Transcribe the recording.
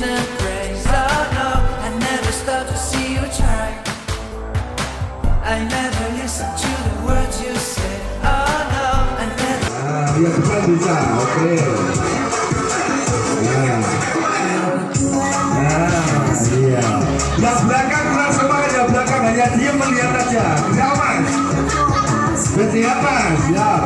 and praise. Oh no, I never stop to see you try. I never listen to the words you say. Oh no, I never. Ya bisa, oke. Iya. Yang belakang kurang semangat, yang belakang hanya diam melihat aja. Siap mas? Siap mas? Siap.